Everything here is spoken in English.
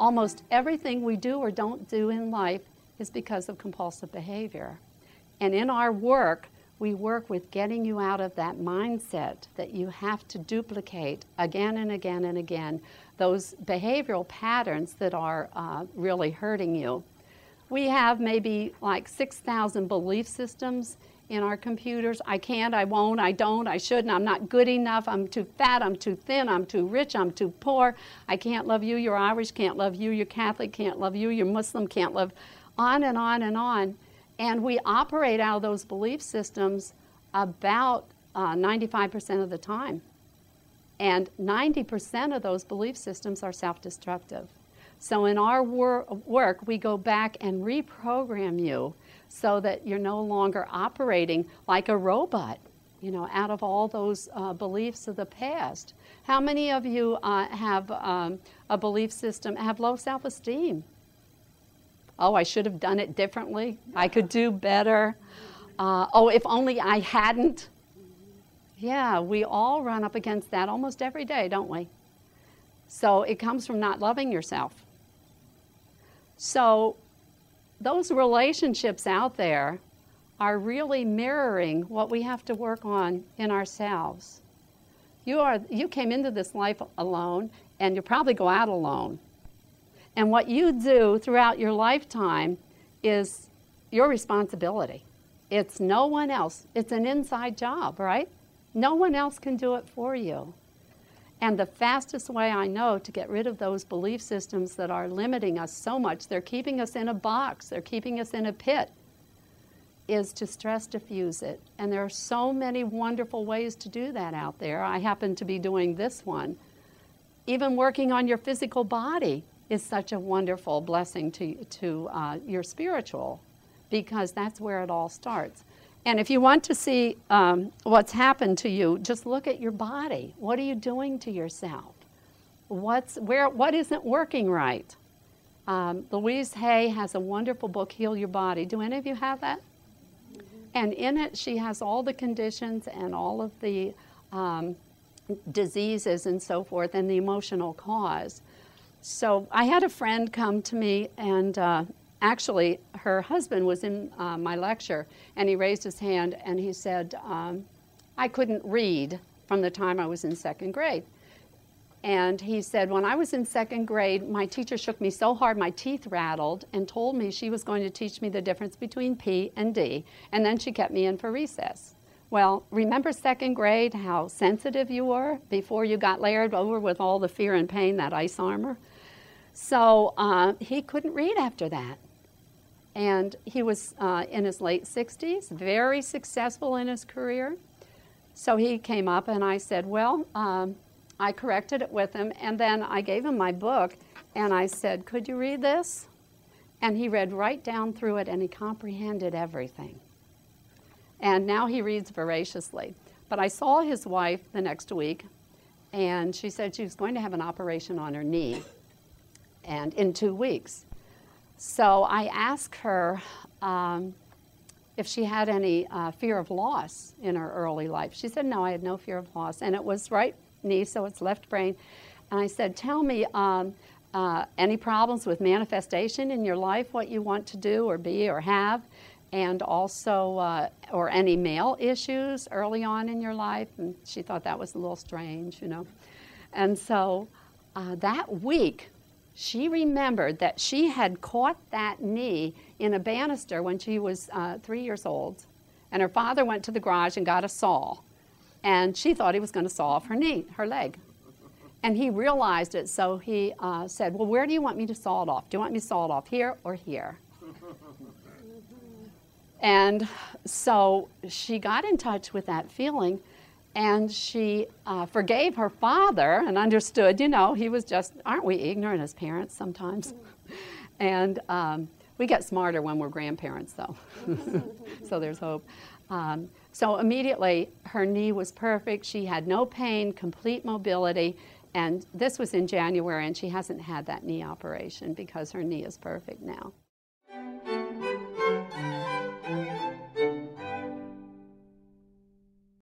Almost everything we do or don't do in life is because of compulsive behavior. And in our work, we work with getting you out of that mindset that you have to duplicate again and again and again those behavioral patterns that are really hurting you. We have maybe like 6,000 belief systems in our computers. I can't, I won't, I don't, I shouldn't, I'm not good enough, I'm too fat, I'm too thin, I'm too rich, I'm too poor, I can't love you, you're Irish, can't love you, you're Catholic, can't love you, you're Muslim, can't love, on and on and on. And we operate out of those belief systems about 95% of the time. And 90% of those belief systems are self-destructive. So in our work, we go back and reprogram you so that you're no longer operating like a robot, you know, out of all those beliefs of the past. How many of you have a belief system, have low self-esteem? Oh, I should have done it differently. I could do better. Oh, if only I hadn't. Yeah, we all run up against that almost every day, don't we? So it comes from not loving yourself. So those relationships out there are really mirroring what we have to work on in ourselves. You came into this life alone, and you'll probably go out alone. And what you do throughout your lifetime is your responsibility. It's no one else. It's an inside job, right? No one else can do it for you. And the fastest way I know to get rid of those belief systems that are limiting us so much, they're keeping us in a box, they're keeping us in a pit, is to stress diffuse it. And there are so many wonderful ways to do that out there. I happen to be doing this one. Even working on your physical body is such a wonderful blessing to your spiritual, because that's where it all starts. And if you want to see what's happened to you, just look at your body. What are you doing to yourself? What isn't working right? Louise Hay has a wonderful book, Heal Your Body. Do any of you have that? And in it, she has all the conditions and all of the diseases and so forth and the emotional cause. So I had a friend come to me, and actually her husband was in my lecture, and he raised his hand and he said, I couldn't read from the time I was in second grade. And he said, when I was in second grade, my teacher shook me so hard my teeth rattled and told me she was going to teach me the difference between P and D, and then she kept me in for recess. Well, remember second grade, how sensitive you were before you got layered over with all the fear and pain, that ice armor? So he couldn't read after that. And he was in his late 60s, very successful in his career. So he came up and I said, well, I corrected it with him, and then I gave him my book and I said, could you read this? And he read right down through it and he comprehended everything. And now he reads voraciously. But I saw his wife the next week, and she said she was going to have an operation on her knee, and in 2 weeks. So I asked her if she had any fear of loss in her early life. She said, no, I had no fear of loss. And it was right knee, so it's left brain. And I said, tell me any problems with manifestation in your life, what you want to do or be or have, and also, or any male issues early on in your life. And she thought that was a little strange, you know. And so that week, she remembered that she had caught that knee in a banister when she was 3 years old, and her father went to the garage and got a saw, and she thought he was going to saw off her leg. And he realized it, so he said, well, where do you want me to saw it off? Do you want me to saw it off here or here? And so she got in touch with that feeling, and she forgave her father and understood, you know, he was just, aren't we ignorant as parents sometimes? And we get smarter when we're grandparents, though. So there's hope. So immediately, her knee was perfect. She had no pain, complete mobility. And this was in January, and she hasn't had that knee operation because her knee is perfect now.